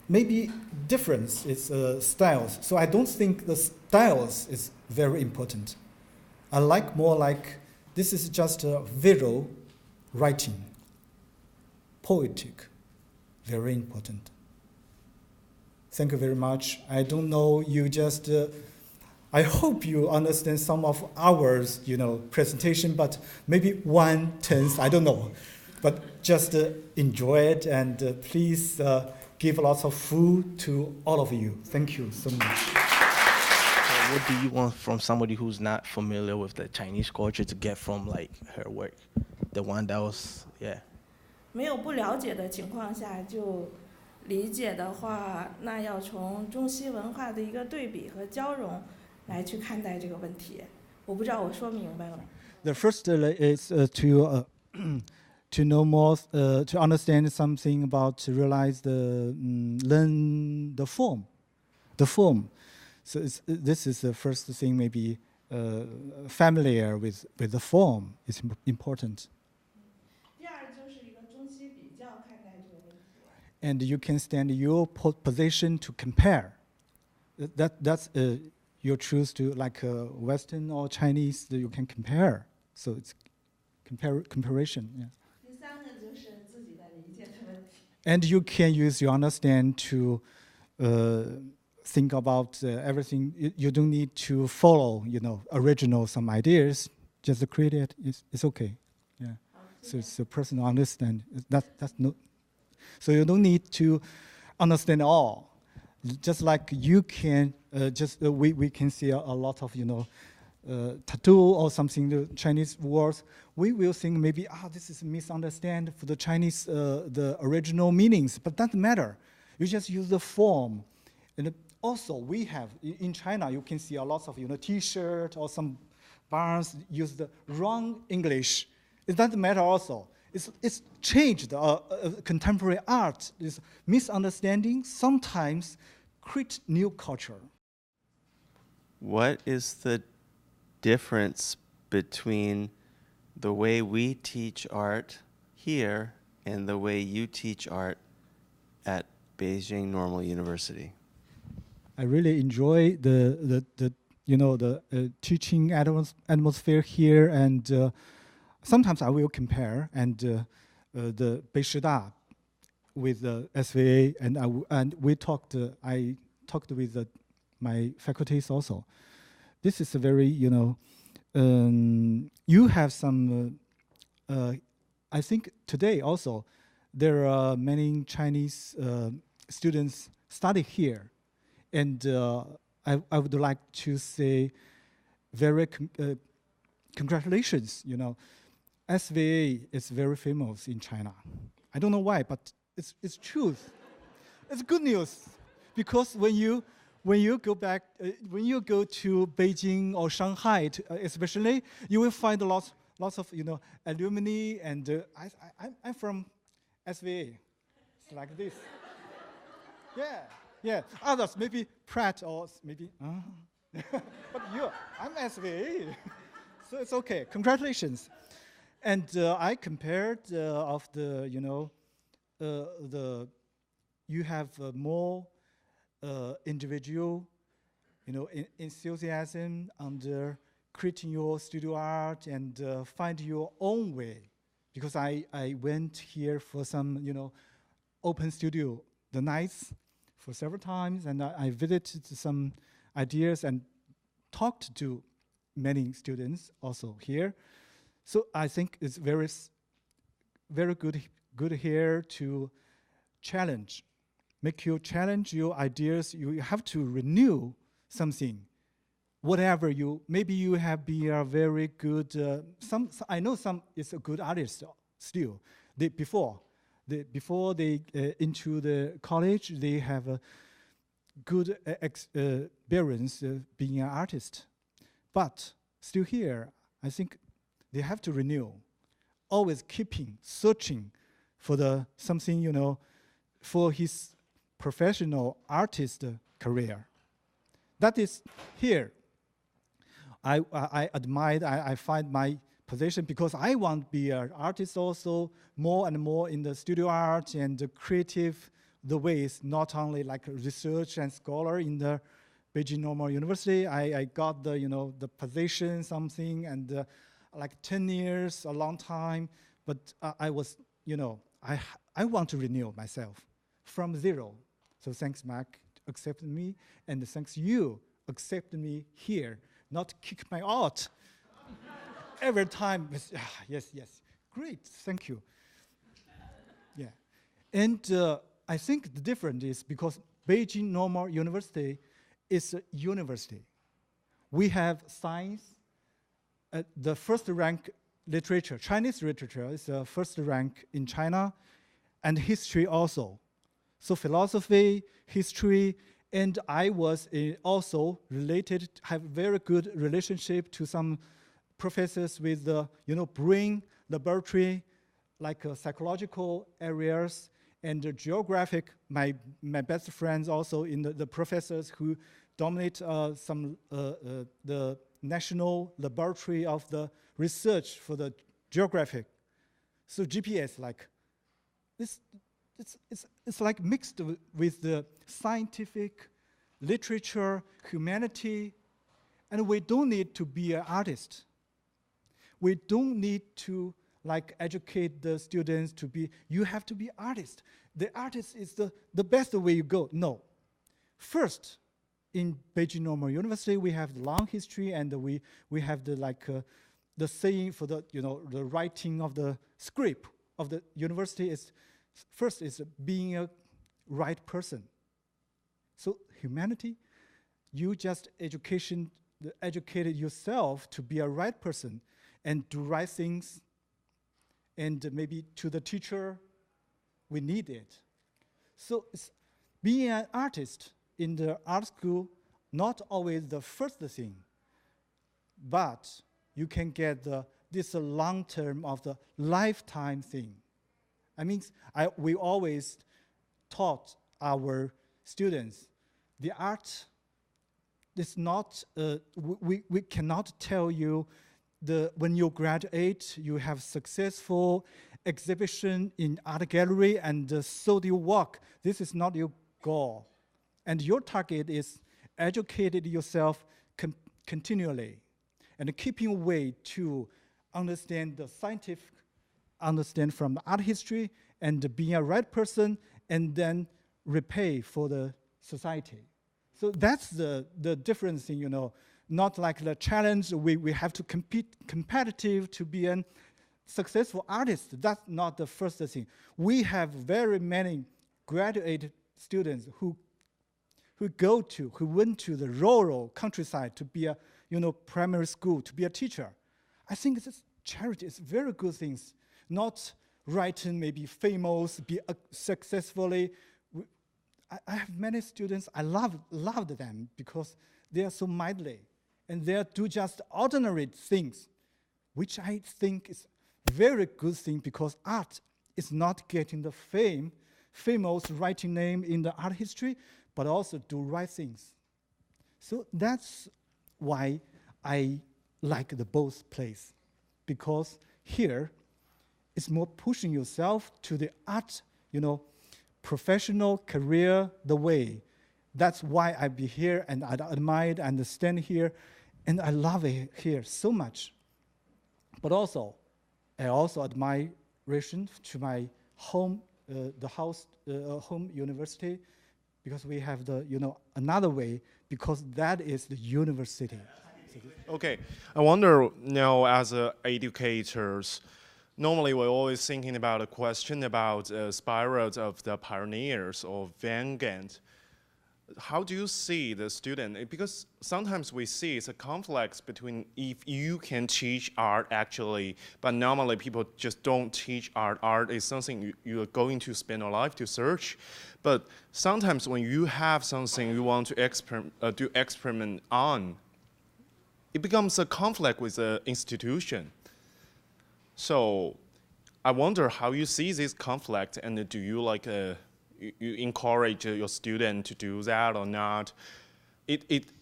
maybe difference is styles. So I don't think the styles is very important. I like more like this is just a visual writing, poetic, very important. Thank you very much. I don't know, you just, I hope you understand some of ours, presentation, but maybe 1/10, I don't know. But just enjoy it and please give lots of food to all of you. Thank you so much. What do you want from somebody who's not familiar with the Chinese culture to get from like her work? The one that was, yeah. 没有不了解的情况下就理解的话，那要从中西文化的一个对比和交融来去看待这个问题。我不知道我说明白了吗？ The first is to know more, to understand something about, to realize learn the form. So this is the first thing, maybe familiar with the form is important. 第二就是一个中西比较看待这个问题。 And you can stand your position to compare. That's you choose to like Western or Chinese that you can compare. So it's comparison. Yeah. 第三个就是自己的理解的问题。 And you can use your understand to think about everything. You don't need to follow, original some ideas. Just create it. It's okay. Yeah. So it's a personal understand. That's no. So you don't need to understand all. Just like you can, we can see a lot of tattoo or something, the Chinese words. We will think maybe this is misunderstand for the Chinese the original meanings, but that doesn't matter. You just use the form. And also we have in China you can see a lot of T-shirt or some bars use the wrong English. It doesn't matter also. It's changed. Contemporary art is misunderstanding. Sometimes create new culture. What is the difference between the way we teach art here and the way you teach art at Beijing Normal University? I really enjoy the teaching atmosphere here, and sometimes I will compare the Beishida with the SVA, and we talked. I talked with my faculties also. This is a very you have some. I think today also there are many Chinese students study here, and I would like to say very congratulations. SVA is very famous in China. I don't know why, but it's truth. It's good news, because when you go back, when you go to Beijing or Shanghai, especially, you will find lots of alumni, and I'm from SVA. It's like this. Yeah. Others maybe Pratt or maybe, but I'm SVA, so it's okay. Congratulations. And I compared of the you have more individual enthusiasm under creating your studio art and find your own way, because I went here for some open studio the nights for several times, and I visited some ideas and talked to many students also here. So I think it's very good here to challenge, make you challenge your ideas. You have to renew something, whatever maybe you have been a very good. I know some is a good artist still. Before they into the college, they have a good experience being an artist, but still here, I think they have to renew, always searching for something, for his professional artist career. That is here. I admire, I find my position, because I want to be an artist also more and more in the studio art and the creative the ways, not only like research and scholar in the Beijing Normal University. I got the position something, and like 10 years, a long time, but I was, I want to renew myself from zero. So thanks, Mark, accepting me, and thanks you accepting me here, not kick my out every time. Yes, great, thank you. Yeah, and I think the difference is because Beijing Normal University is a university. We have science. The first rank literature, Chinese literature is the first rank in China, and history also. So philosophy, history, and I was also related, have very good relationship to some professors with the brain laboratory, like psychological areas, and the geographic. My best friends also in the professors who dominate the National Laboratory of the Research for the Geographic. So GPS, like this, it's like mixed with the scientific, literature, humanity, and we don't need to be an artist. We don't need to like educate the students to be, you have to be artist. The artist is the best way you go. No. First, in Beijing Normal University, we have long history, and we have the saying for the the writing of the script of the university is first is being a right person. So humanity, you just educated yourself to be a right person and do right things, and maybe to the teacher, we need it. So being an artist in the art school, not always the first thing, but you can get this long term of the lifetime thing. I mean, we always taught our students the art is not, we cannot tell you when you graduate, you have successful exhibition in art gallery and so do you work. This is not your goal. And your target is educated yourself continually and keeping way to understand the scientific, understand from the art history and being a right person and then repay for the society. So that's the difference thing, not like the challenge we have to compete competitive to be a successful artist. That's not the first thing. We have very many graduate students who went to the rural countryside to be a primary school, to be a teacher. I think this charity is very good things. Not writing, maybe famous, be successfully. I have many students, I loved them because they are so mindly and they do just ordinary things, which I think is very good thing because art is not getting the famous writing name in the art history, but also do right things. So that's why I like the both place, because here it's more pushing yourself to the art, professional career the way. That's why I be here and I admire and stand here and I love it here so much. But also, I also admiration to my home, home university, because we have another way, because that is the university. Okay, I wonder now as educators, normally we're always thinking about a question about spirals of the pioneers or vanguard. How do you see the student? Because sometimes we see it's a conflict between if you can teach art actually, but normally people just don't teach art. Art is something you are going to spend your life to search. But sometimes when you have something you want to do experiment on, it becomes a conflict with the institution. So I wonder how you see this conflict, and do you you encourage your student to do that or not?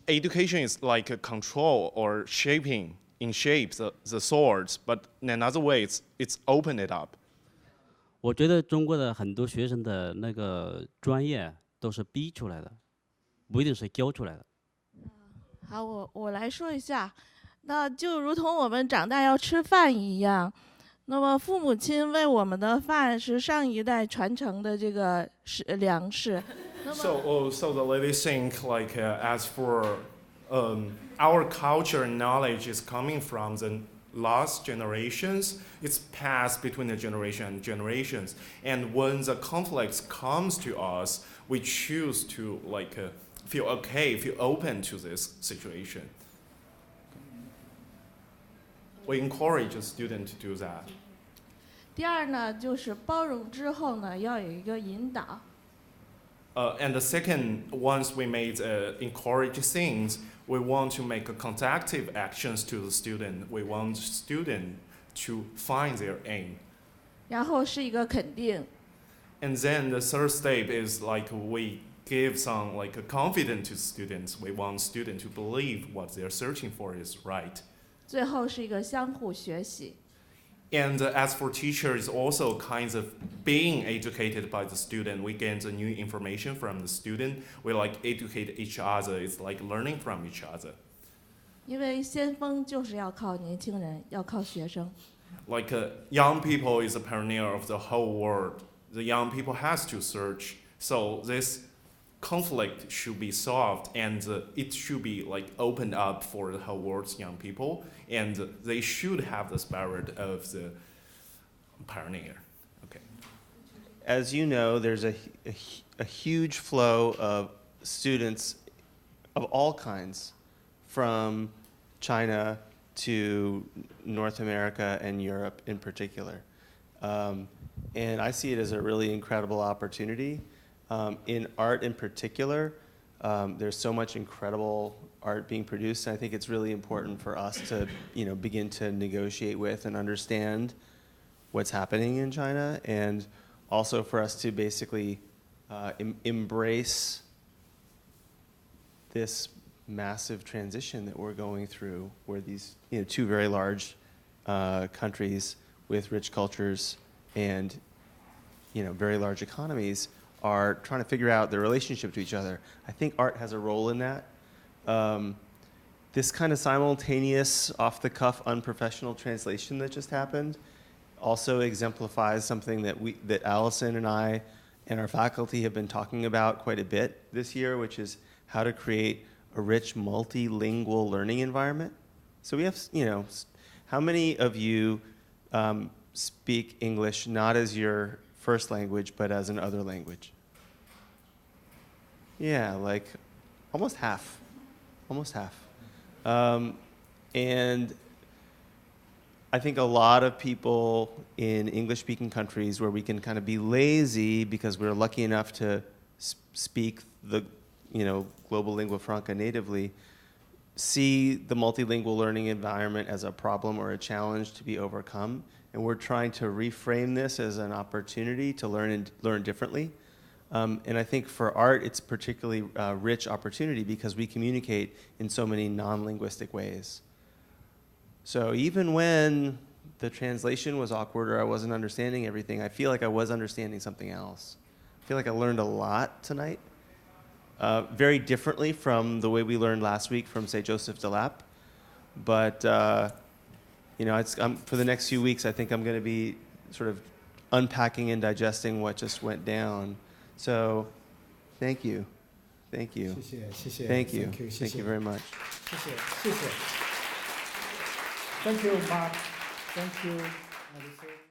Education is like a control or shaping in shapes the swords, but in another way it's open it up. 我觉得中国的很多学生的那个专业都是逼出来的，不一定是教出来的。好，我来说一下，那就如同我们长大要吃饭一样，那么父母亲为我们的饭是上一代传承的这个粮食。So the lady think as for our culture and knowledge is coming from the last generations, it's passed between the generations. And when the conflicts comes to us, we choose to feel okay, feel open to this situation. We encourage a student to do that. 第二呢，就是包容之后呢，要有一个引导。And the second, once we made encourage things, we want to make contactive actions to the student. We want student to find their aim. 然后是一个肯定。And then the third step is we give some confidence to students. We want students to believe what they're searching for is right. 最后是一个相互学习。And as for teachers, also kinds of being educated by the student. We get the new information from the student. We educate each other. It's like learning from each other. 因为先锋就是要靠年轻人，要靠学生。like young people is a pioneer of the whole world. The young people has to search. So this conflict should be solved, and it should be like opened up for the whole world's young people, and they should have the spirit of the pioneer. Okay. As you know, there's a huge flow of students of all kinds from China to North America and Europe in particular. And I see it as a really incredible opportunity. In art in particular, there's so much incredible art being produced, and I think it's really important for us to, begin to negotiate with and understand what's happening in China, and also for us to basically embrace this massive transition that we're going through, where these two very large countries with rich cultures and very large economies are trying to figure out their relationship to each other. I think art has a role in that. This kind of simultaneous, off-the-cuff, unprofessional translation that just happened also exemplifies something that Allison and I and our faculty have been talking about quite a bit this year, which is how to create a rich multilingual learning environment. So we have, how many of you speak English not as your first language, but as an other language? Yeah, like almost half. And I think a lot of people in English-speaking countries where we can kind of be lazy because we're lucky enough to speak the global lingua franca natively, see the multilingual learning environment as a problem or a challenge to be overcome. And we're trying to reframe this as an opportunity to learn differently. And I think for art, it's particularly rich opportunity because we communicate in so many non-linguistic ways. So even when the translation was awkward or I wasn't understanding everything, I feel like I was understanding something else. I feel like I learned a lot tonight, very differently from the way we learned last week from, say, Joseph Delap. But for the next few weeks, I think I'm going to be sort of unpacking and digesting what just went down. So, thank you. Thank you. Thank you. Thank you very much. Thank you, Mark. Thank you, Melissa.